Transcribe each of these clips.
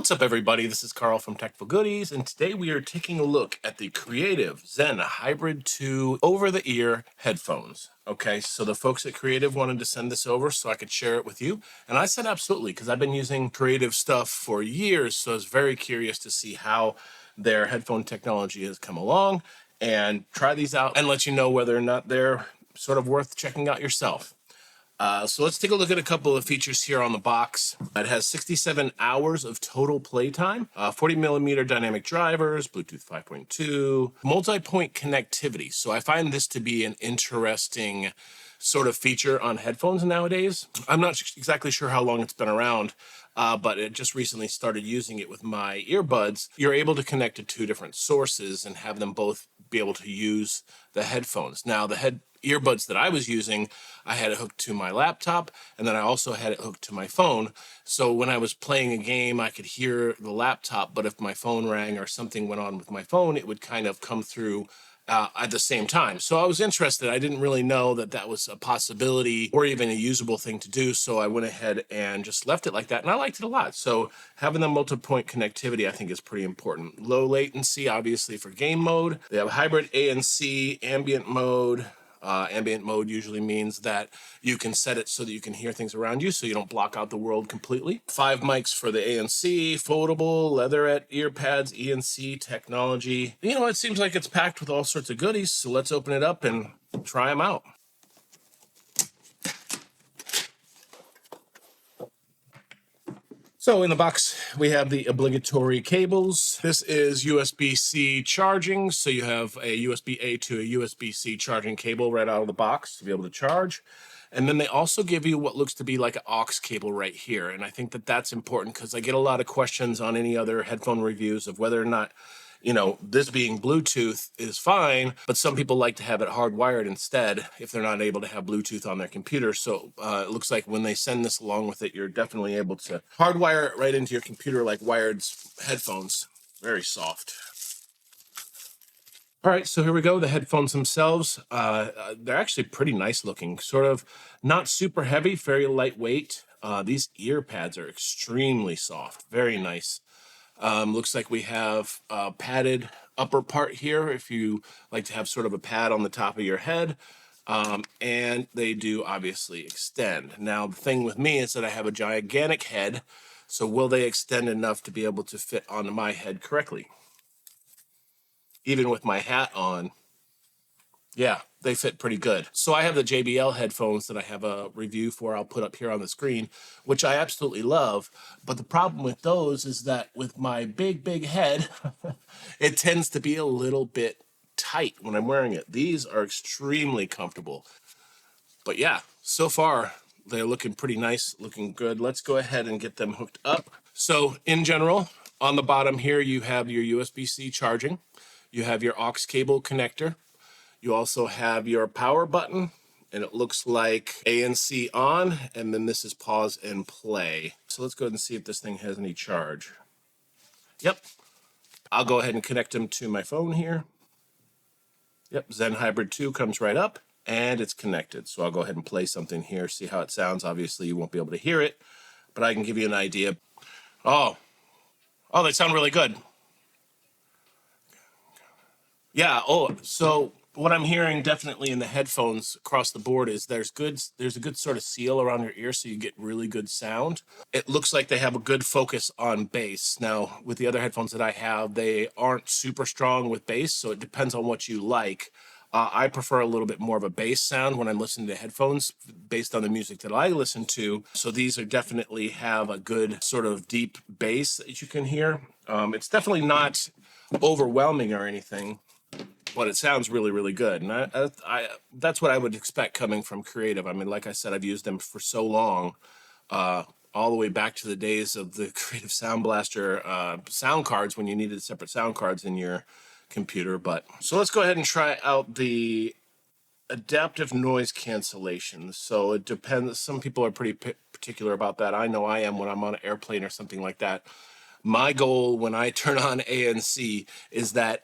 What's up, everybody? This is Carl from Technical Goodies, and today we are taking a look at the Creative Zen Hybrid 2 over-the-ear headphones. Okay, so the folks at Creative wanted to send this over so I could share it with you, and I said absolutely, because I've been using Creative stuff for years, so I was very curious to see how their headphone technology has come along, and try these out and let you know whether or not they're sort of worth checking out yourself. So let's take a look at a couple of features here on the box. It has 67 hours of total playtime, 40 millimeter dynamic drivers, Bluetooth 5.2, multi-point connectivity. So I find this to be an interesting sort of feature on headphones nowadays. I'm not exactly sure how long it's been around, but it just recently started using it with my earbuds. You're able to connect to two different sources and have them both be able to use the headphones. Now, the earbuds that I was using, I had it hooked to my laptop, and then I also had it hooked to my phone. So when I was playing a game, I could hear the laptop, but if my phone rang or something went on with my phone, it would kind of come through at the same time. So I was interested. I didn't really know that that was a possibility or even a usable thing to do. So I went ahead and just left it like that. And I liked it a lot. So having the multi-point connectivity, I think, is pretty important. Low latency, obviously, for game mode. They have hybrid ANC, ambient mode. Ambient mode usually means that you can set it so that you can hear things around you, so you don't block out the world completely. 5 mics for the ANC, foldable, leatherette ear pads, ENC technology. You know, it seems like it's packed with all sorts of goodies, so let's open it up and try them out. So in the box, we have the obligatory cables. This is USB-C charging. So you have a USB-A to a USB-C charging cable right out of the box to be able to charge. And then they also give you what looks to be like an aux cable right here. And I think that that's important because I get a lot of questions on any other headphone reviews of whether or not, you know, this being Bluetooth is fine, but some people like to have it hardwired instead if they're not able to have Bluetooth on their computer. So it looks like when they send this along with it, you're definitely able to hardwire it right into your computer like wired headphones. Very soft. All right, so here we go. The headphones themselves, they're actually pretty nice looking, sort of not super heavy, very lightweight. These ear pads are extremely soft, very nice. Looks like we have a padded upper part here if you like to have sort of a pad on the top of your head. And they do obviously extend. Now, the thing with me is that I have a gigantic head, so will they extend enough to be able to fit onto my head correctly? Even with my hat on, yeah, they fit pretty good. So I have the JBL headphones that I have a review for, I'll put up here on the screen, which I absolutely love. But the problem with those is that with my big head, it tends to be a little bit tight when I'm wearing it. These are extremely comfortable. But yeah, so far, they're looking pretty nice, looking good. Let's go ahead and get them hooked up. So in general, on the bottom here, you have your USB-C charging. You have your aux cable connector. You also have your power button, and it looks like ANC on, and then this is pause and play. So let's go ahead and see if this thing has any charge. Yep. I'll go ahead and connect them to my phone here. Yep, Zen Hybrid 2 comes right up, and it's connected. So I'll go ahead and play something here, see how it sounds. Obviously, you won't be able to hear it, but I can give you an idea. Oh, they sound really good. Yeah, so what I'm hearing definitely in the headphones across the board is there's a good sort of seal around your ear so you get really good sound. It looks like they have a good focus on bass. Now, with the other headphones that I have, they aren't super strong with bass, so it depends on what you like. I prefer a little bit more of a bass sound when I'm listening to headphones based on the music that I listen to. So these are definitely have a good sort of deep bass that you can hear. It's definitely not overwhelming or anything, but it sounds really, really good. And I that's what I would expect coming from Creative. I mean, like I said, I've used them for so long, all the way back to the days of the Creative Sound Blaster sound cards when you needed separate sound cards in your computer. But so let's go ahead and try out the adaptive noise cancellation. So it depends. Some people are pretty particular about that. I know I am when I'm on an airplane or something like that. My goal when I turn on ANC is that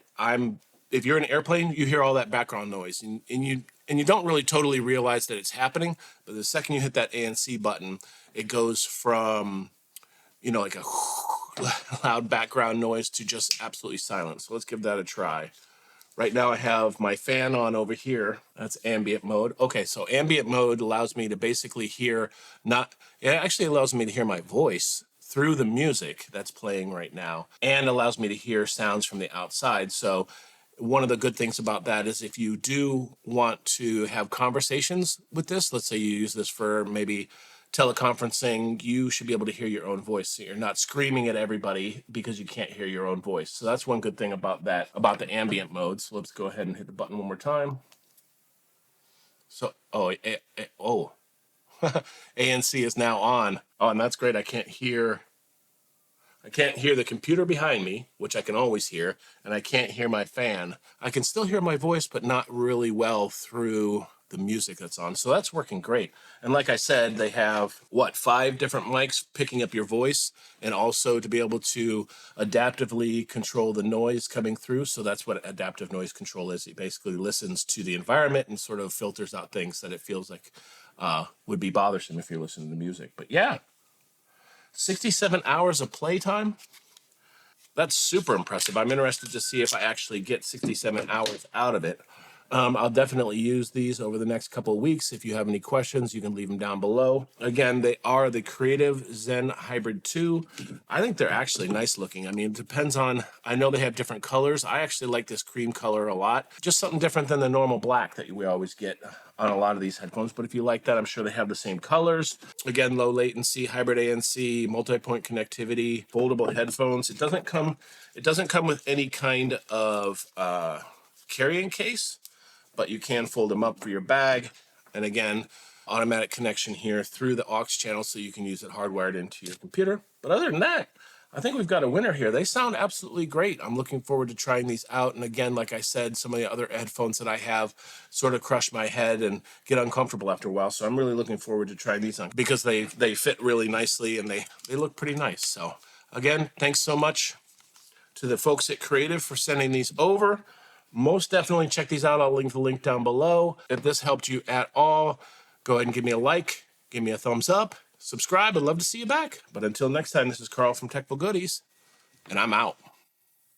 if you're in an airplane, you hear all that background noise, and you don't really totally realize that it's happening. But the second you hit that ANC button, it goes from, you know, like a loud background noise to just absolutely silent. So let's give that a try. Right now I have my fan on over here. That's ambient mode. Okay, so ambient mode allows me to basically hear it actually allows me to hear my voice through the music that's playing right now, and allows me to hear sounds from the outside. So one of the good things about that is if you do want to have conversations with this, let's say you use this for maybe teleconferencing, you should be able to hear your own voice. So you're not screaming at everybody because you can't hear your own voice. So that's one good thing about that, about the ambient mode. So let's go ahead and hit the button one more time. So, ANC is now on. Oh, and that's great. I can't hear the computer behind me, which I can always hear, and I can't hear my fan. I can still hear my voice, but not really well through the music that's on. So that's working great. And like I said, they have, 5 different mics picking up your voice, and also to be able to adaptively control the noise coming through. So that's what adaptive noise control is. It basically listens to the environment and sort of filters out things that it feels like would be bothersome if you're listening to music. But yeah, 67 hours of playtime. That's super impressive. I'm interested to see if I actually get 67 hours out of it. I'll definitely use these over the next couple of weeks. If you have any questions, you can leave them down below. Again, they are the Creative Zen Hybrid 2. I think they're actually nice looking. I mean, it depends on, I know they have different colors. I actually like this cream color a lot. Just something different than the normal black that we always get on a lot of these headphones. But if you like that, I'm sure they have the same colors. Again, low latency, hybrid ANC, multi-point connectivity, foldable headphones. It doesn't come with any kind of carrying case, but you can fold them up for your bag. And again, automatic connection here through the aux channel, so you can use it hardwired into your computer. But other than that, I think we've got a winner here. They sound absolutely great. I'm looking forward to trying these out. And again, like I said, some of the other headphones that I have sort of crush my head and get uncomfortable after a while. So I'm really looking forward to trying these on, because they fit really nicely and they look pretty nice. So again, thanks so much to the folks at Creative for sending these over. Most definitely check these out. I'll link the link down below. If this helped you at all, go ahead and give me a like, give me a thumbs up, subscribe. I'd love to see you back. But until next time, this is Carl from Techful Goodies, and I'm out.